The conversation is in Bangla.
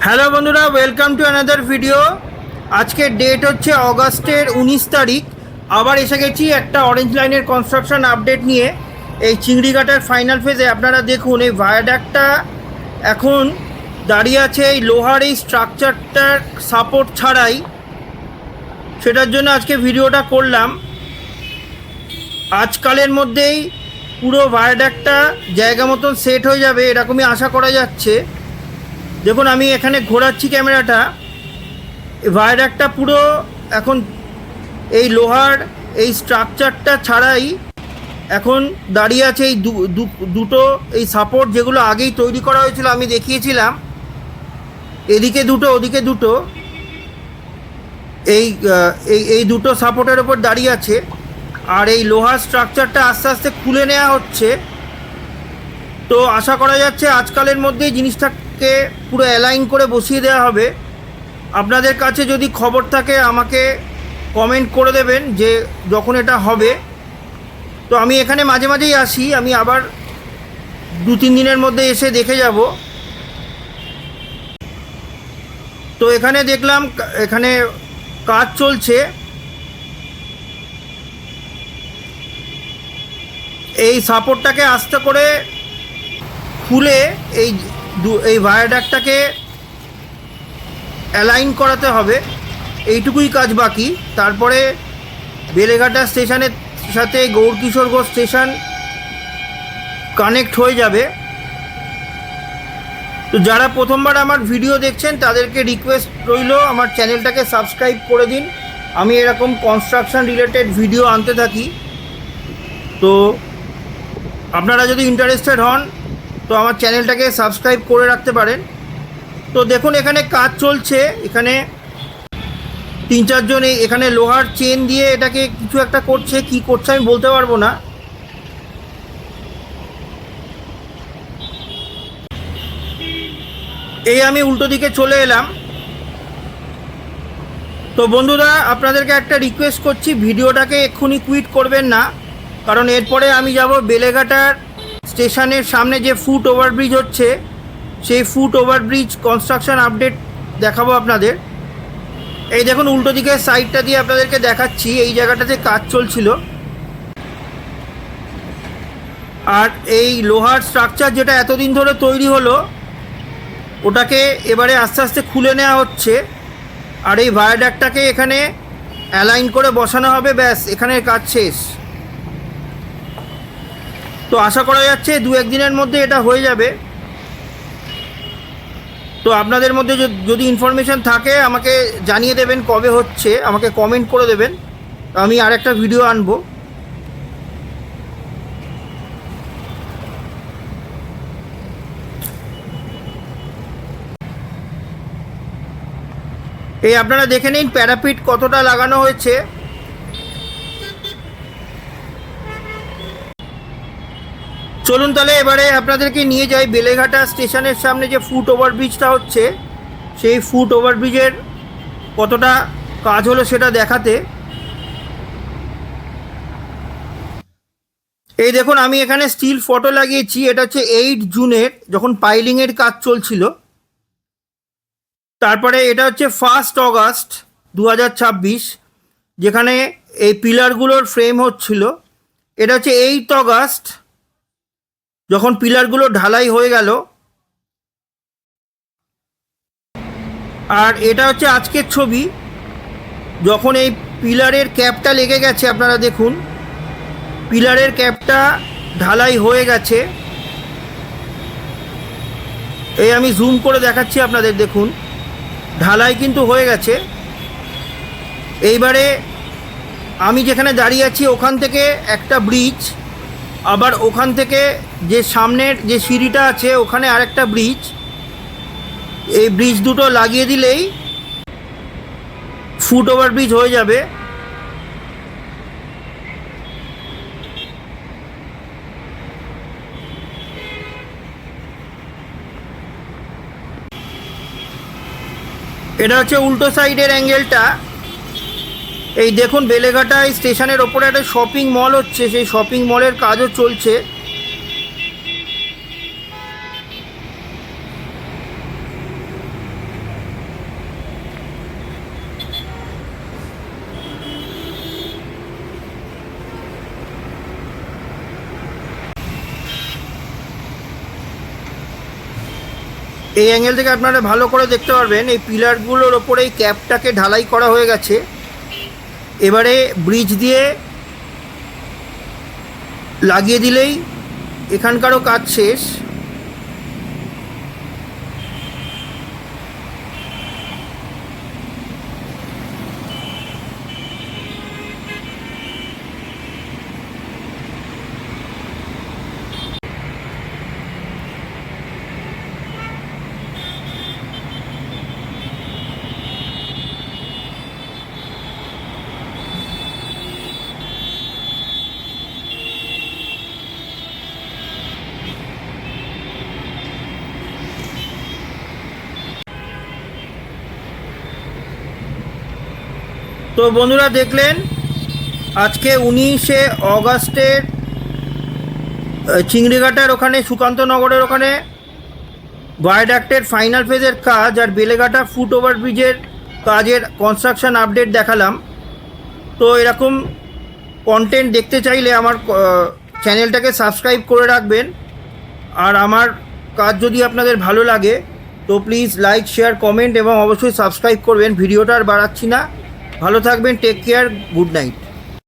হ্যালো বন্ধুরা, ওয়েলকাম টু অ্যানাদার ভিডিও। আজকের ডেট হচ্ছে অগাস্টের 19 তারিখ। আবার এসে গেছি একটা অরেঞ্জ লাইনের কনস্ট্রাকশন আপডেট নিয়ে। এই চিংড়িঘাটার ফাইনাল ফেজে আপনারা দেখুন, এই ভায়াডাক্টটা এখন দাঁড়িয়ে আছে এই লোহার এই স্ট্রাকচারটার সাপোর্ট ছাড়াই। সেটার জন্য আজকে ভিডিওটা করলাম। আজকালের মধ্যেই পুরো ভায়াডাক্টটা জায়গা মতন সেট হয়ে যাবে এরকমই আশা করা যাচ্ছে। দেখুন, আমি এখানে ঘোরাচ্ছি ক্যামেরাটা। ভায়াডাক্টটা পুরো এখন এই লোহার এই স্ট্রাকচারটা ছাড়াই এখন দাঁড়িয়ে আছে এই দুটো এই সাপোর্ট, যেগুলো আগেই তৈরি করা হয়েছিল, আমি দেখিয়েছিলাম। এদিকে দুটো, ওদিকে দুটো, এই এই দুটো সাপোর্টের ওপর দাঁড়িয়ে আছে। আর এই লোহার স্ট্রাকচারটা আস্তে আস্তে খুলে নেওয়া হচ্ছে। তো আশা করা যাচ্ছে আজকালের মধ্যেই জিনিসটাকে পুরো অ্যালাইন করে বসিয়ে দেওয়া হবে। আপনাদের কাছে যদি খবর থাকে আমাকে কমেন্ট করে দেবেন যে যখন এটা হবে। তো আমি এখানে মাঝে মাঝেই আসি, আমি আবার 2-3 দিনের মধ্যে এসে দেখে যাব। তো এখানে দেখলাম এখানে কাজ চলছে। এই সাপোর্টটাকে আস্তে করে খুলে এই ভায়াডাক্টটাকে অ্যালাইন করাতে হবে। এইটুকুই কাজ বাকি। তারপরে বেলেঘাটা স্টেশনের সাথে গৌরকিশোরগঞ্জ স্টেশন কানেক্ট হয়ে যাবে। তো যারা প্রথমবার আমার ভিডিও দেখছেন তাদেরকে রিকোয়েস্ট রইল আমার চ্যানেলটাকে সাবস্ক্রাইব করে দিন। আমি এরকম কনস্ট্রাকশন রিলেটেড ভিডিও আনতে থাকি। তো আপনারা যদি ইন্টারেস্টেড হন তো আমার চ্যানেলটাকে সাবস্ক্রাইব করে রাখতে পারেন। তো দেখুন, এখানে কাজ চলছে। এখানে 3-4 জন এখানে লোহার চেন দিয়ে এটাকে কিছু একটা করছে। কি করছে আমি বলতে পারবো না। এই আমি উল্টো দিকে চলে এলাম। তো বন্ধুরা, আপনাদেরকে একটা রিকোয়েস্ট করছি, ভিডিওটাকে এক্ষুনি কুইট করবেন না। কারণ এরপরে আমি যাব বেলেঘাটার স্টেশনের সামনে যে ফুট ওভারব্রিজ হচ্ছে, সেই ফুট ওভারব্রিজ কনস্ট্রাকশন আপডেট দেখাবো আপনাদের। এই দেখুন, উল্টো দিকে সাইডটা দিয়ে আপনাদেরকে দেখাচ্ছি। এই জায়গাটাতে কাজ চলছিল। আর এই লোহার স্ট্রাকচার যেটা এতদিন ধরে তৈরি হলো, ওটাকে এবারে আস্তে আস্তে খুলে নেওয়া হচ্ছে। আর এই ভায়াডাক্টটাকে এখানে অ্যালাইন করে বসানো হবে। ব্যাস, এখানের কাজ শেষ। তো আশা করা যাচ্ছে 2-1 দিনের মধ্যে এটা হয়ে যাবে। তো আপনাদের মধ্যে যদি ইনফরমেশান থাকে আমাকে জানিয়ে দেবেন কবে হচ্ছে, আমাকে কমেন্ট করে দেবেন। আমি আর একটা ভিডিও আনবো। এই আপনারা দেখে নিন প্যারাপিট কতটা লাগানো হয়েছে। চলুন তাহলে এবারে আপনাদেরকে নিয়ে যাই বেলেঘাটা স্টেশনের সামনে যে ফুট ওভারব্রিজটা হচ্ছে, সেই ফুট ওভারব্রিজের কতটা কাজ হলো সেটা দেখাতে। এই দেখুন, আমি এখানে স্টিল ফটো লাগিয়েছি। এটা হচ্ছে 8 জুনের, যখন পাইলিংয়ের কাজ চলছিল। তারপরে এটা হচ্ছে 1 অগাস্ট 2026, যেখানে এই পিলারগুলোর ফ্রেম হচ্ছিল। এটা হচ্ছে 8 অগাস্ট, যখন পিলারগুলো ঢালাই হয়ে গেল। আর এটা হচ্ছে আজকের ছবি, যখন এই পিলারের ক্যাপটা লেগে গেছে। আপনারা দেখুন, পিলারের ক্যাপটা ঢালাই হয়ে গেছে। এই আমি জুম করে দেখাচ্ছি আপনাদের, দেখুন ঢালাই কিন্তু হয়ে গেছে। এইবারে আমি যেখানে দাঁড়িয়ে আছি ওখান থেকে একটা ব্রিজ, আবার ওখান থেকে যে সামনের যে সিঁড়িটা আছে ওখানে আরেকটা ব্রিজ। এই ব্রিজ দুটো লাগিয়ে দিলেই ফুট ওভারব্রিজ হয়ে যাবে। এটা হচ্ছে উল্টো সাইডের অ্যাঙ্গেলটা। এই দেখুন, বেলেঘাটা স্টেশনের ওপরে একটা শপিং মল হচ্ছে, সেই শপিং মলের কাজও চলছে। এই অ্যাঙ্গেল থেকে আপনারা ভালো করে দেখতে পারবেন এই পিলারগুলোর ওপরে এই ক্যাপটাকে ঢালাই করা হয়ে গেছে। এবারে ব্রিজ দিয়ে লাগিয়ে দিলেই এখানকারও কাজ শেষ। তো বন্ধুরা দেখলেন আজকে 19শে অগাস্টের চিংড়িঘাটার ওখানে সুকান্তনগরের ওখানে ভায়াডাক্টের ফাইনাল ফেজের কাজ আর বেলেঘাটা ফুট ওভারব্রিজের কাজের কনস্ট্রাকশন আপডেট দেখালাম। তো এরকম কন্টেন্ট দেখতে চাইলে আমার চ্যানেলটাকে সাবস্ক্রাইব করে রাখবেন। আর আমার কাজ যদি আপনাদের ভালো লাগে তো প্লিজ লাইক, শেয়ার, কমেন্ট এবং অবশ্যই সাবস্ক্রাইব করবেন। ভিডিওটা আর বাড়াচ্ছি না, ভালো থাকবেন, টেক কেয়ার, গুড নাইট।